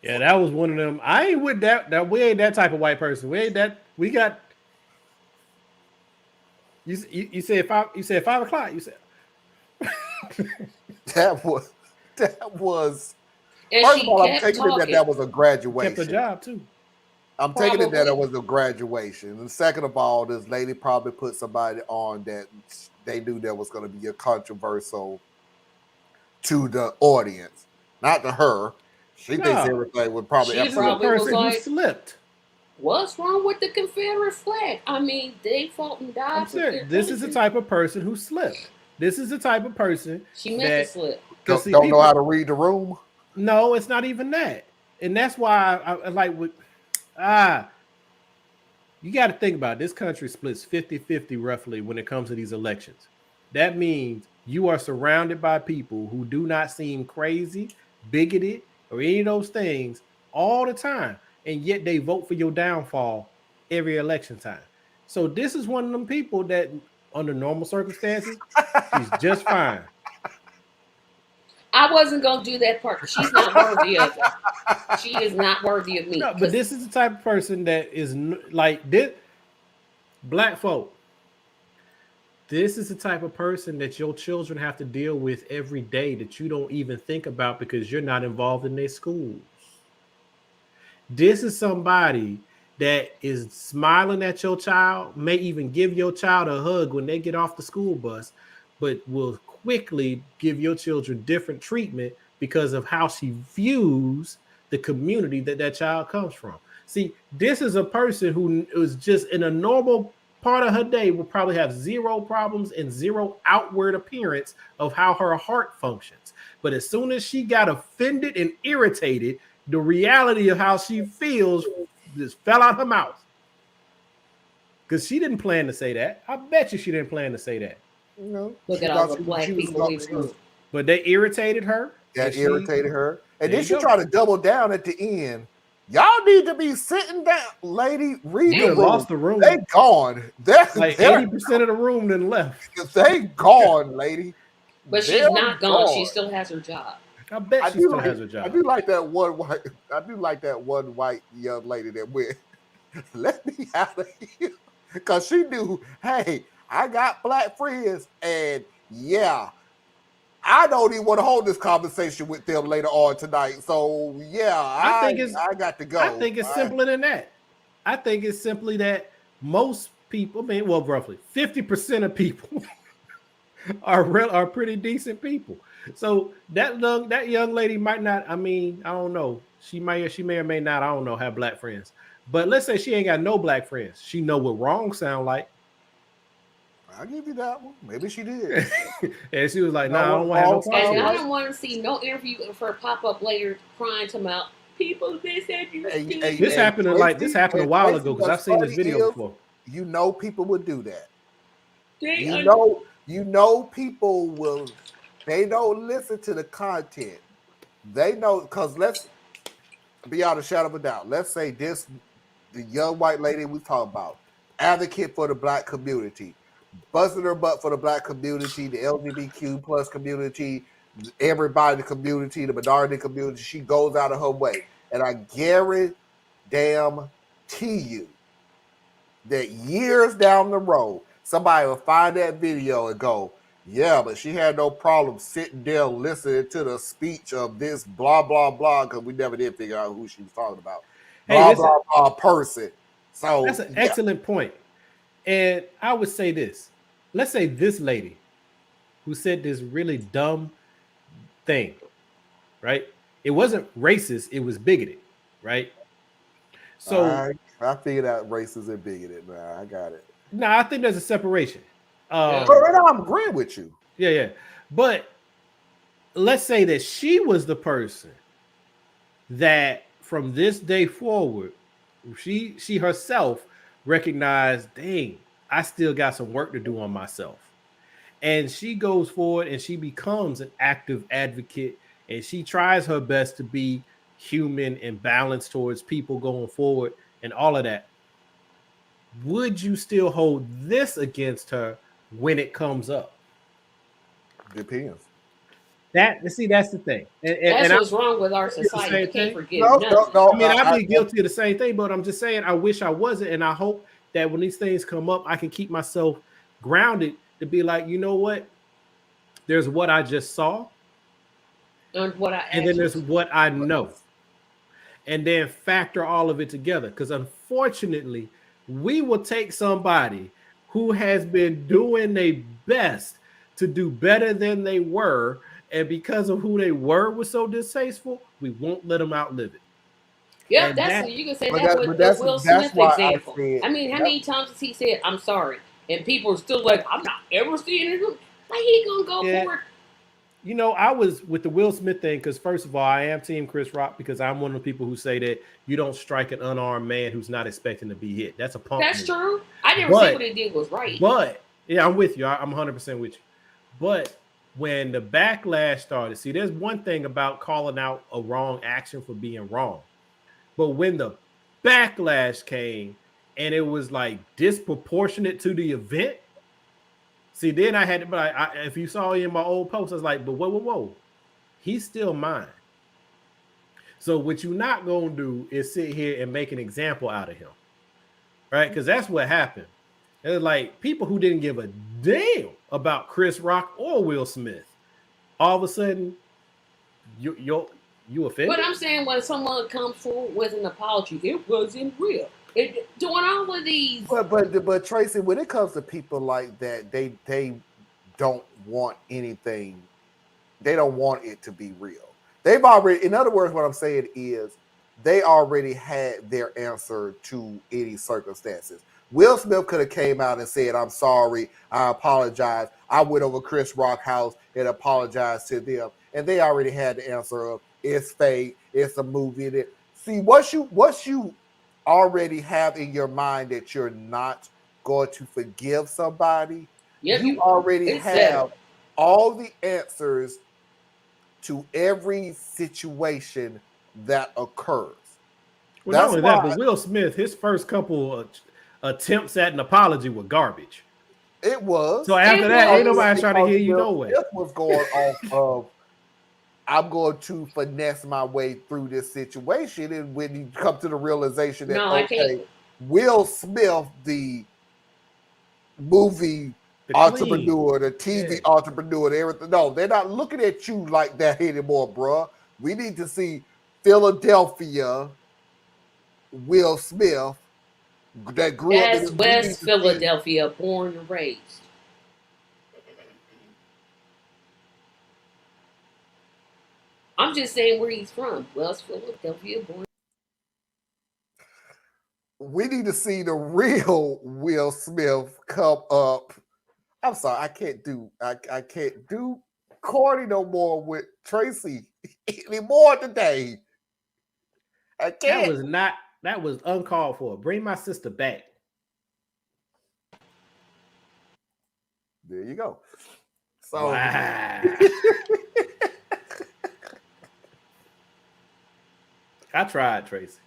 Yeah, that was one of them. I ain't with that. That we ain't that type of white person. We ain't that. We got you said 5. You said 5 o'clock. You said That was that was. And First of she all, I'm kept taking it that talking. that was a kept her graduation. job too. I'm taking it that it Probably. was a graduation. And second of all, this lady probably put somebody on that they knew that was going to be a controversial to the audience, not to her. She thinks No, everything was probably She this is a absolutely probably was person great. who like, slipped. what's wrong with the Confederate flag? I mean, they fought and I'm died for serious. their This is the country. type of person who slipped. This is the type of person She meant to that, slip. because see, Don't know how people. to read the room. No, it's not even that, and that's why I like with ah. You got to think about it. This country splits 50-50 roughly when it comes to these elections. That means you are surrounded by people who do not seem crazy, bigoted, or any of those things all the time. And yet they vote for your downfall every election time. So this is one of them people that, under normal circumstances, she's just fine. I wasn't gonna do that part. She's not worthy of it. She is not worthy of me. No, but Cause this is the type of person that is like this. Black folk, this is the type of person that your children have to deal with every day that you don't even think about because you're not involved in their schools. This is somebody that is smiling at your child, may even give your child a hug when they get off the school bus, but will quickly give your children different treatment because of how she views the community that that child comes from. See, this is a person who is just in a normal part of her day will probably have zero problems and zero outward appearance of how her heart functions. But as soon as she got offended and irritated, the reality of how she feels just fell out her mouth. Because she didn't plan to say that. I bet you she didn't plan to say that. You know, look she at all thought the she black was people we she was ruined. But they irritated her. And that she, irritated her, and there then you she go. tried to double down at the end. Y'all need to be sitting down, lady. Read You the done room. lost the room. They gone. They're Like they're 80% of the room then left. they gone, lady. But They're she's not gone. She gone. still has her job. I bet I she do still like has her I job. do like that one white I do like that one white young lady that went, let me out of here. Cause she knew, hey, I got black friends, and yeah, I don't even want to hold this conversation with them later on tonight. So yeah, I I think it's I got to I go. think it's simpler than that. I think it's simply that most people, I mean, well, roughly 50% of people are pretty decent people. So that young lady might not. I mean, I don't know. She may or may not. I don't know. Have black friends, but let's say she ain't got no black friends. She know what wrong sound like, I'll give you that one. Maybe she did. and she was like, Know "Nah, I what don't want to have no wrong parts And of sound I like? this." don't want to see no interview of her pop up later crying to them out. People, they said you Hey, hey, stupid. This hey, happened this Quincy, happened a hey, while Quincy, ago because what's I've seen this funny video is, before. people would do that. They You un- know, people will. They don't listen to the content. They know because let's be out of shadow of a doubt. Let's say the young white lady we talking about, advocate for the black community, busting her butt for the black community, the LGBTQ plus community, everybody in the community, the minority community. She goes out of her way, and I guarantee you that years down the road, somebody will find that video and go, yeah, but she had no problem sitting there listening to the speech of this blah, blah, blah, because we never did figure out who she was talking about. Hey, Blah, this blah, blah person. that's So, an yeah, excellent point. And I would say this. Let's say this lady who said this really dumb thing, right? It wasn't racist, it was bigoted, right? So I figured out racist and bigoted. Nah, I got it. now I think there's a separation. yeah. But Um, right now, I'm agreeing with you. yeah, yeah. But let's say that she was the person that from this day forward, she herself recognized, dang, I still got some work to do on myself. And she goes forward and she becomes an active advocate and she tries her best to be human and balanced towards people going forward and all of that. Would you still hold this against her when it comes up? Depends. That's the thing, That's and what's wrong with our I do the society. same We can't thing. forgive No, no, nothing. no. I mean, I've been guilty of the same thing, but I'm just saying, I wish I wasn't, and I hope that when these things come up, I can keep myself grounded to be like, you know what? There's what I just saw, And what I and then actually there's what I know, and then factor all of it together. Because unfortunately, we will take somebody who has been doing their best to do better than they were, and because of who they were was so distasteful, we won't let them outlive it. Yep, And that's that you can say but that that, with but the that's Will that's Smith why I example. said I mean, how that. many times has he said "I'm sorry" and people are still like, "I'm not ever seeing it"? Like he gonna go yeah, for it? you know, I was with the Will Smith thing because first of all, I am Team Chris Rock because I'm one of the people who say that you don't strike an unarmed man who's not expecting to be hit. That's a punk That's move. true. I never said what But he did was right. yeah, I'm with you. I'm 100% with you. But when the backlash started, see, there's one thing about calling out a wrong action for being wrong. But when the backlash came and it was like disproportionate to the event, see, then I had to, but if you saw in my old post, I was like, but whoa, he's still mine. So what you're not gonna do is sit here and make an example out of him, right? Because that's what happened. It's like people who didn't give a damn about Chris Rock or Will Smith, all of a sudden you But offended. I'm saying when someone comes forward with an apology, it wasn't real. Doing all of these. But Tracy, when it comes to people like that, they don't want anything. They don't want it to be real. They've already, in other words, what I'm saying is they already had their answer to any circumstances. Will Smith could have came out and said, "I'm sorry, I apologize. I went over Chris Rock house and apologized to them," and they already had the answer of it's fake, it's a movie. See, once you already have in your mind that you're not going to forgive somebody, Yep, you you. already It's settled. have all the answers to every situation that occurs. Well, not That's only that, why but Will Smith, his first couple attempts at an apology were garbage. it So was after It that, ain't was. nobody trying to because hear you Will no way. Smith was going off of I'm going to finesse my way through this situation. And when you come to the realization that, No, I can't. okay, Will Smith, the movie The clean, entrepreneur, the TV yeah. entrepreneur, everything, no, they're not looking at you like that anymore, bro. We need to see Philadelphia Will Smith that grew up in That's it. We need West to see. Philadelphia, born and raised. I'm just saying where he's from. West Philadelphia, born. We need to see the real Will Smith come up. I'm sorry, I can't do Corny no more with Tracy anymore today. I That can't. was not that was uncalled for. Bring my sister back. There you go. So Wow. I tried, Tracy.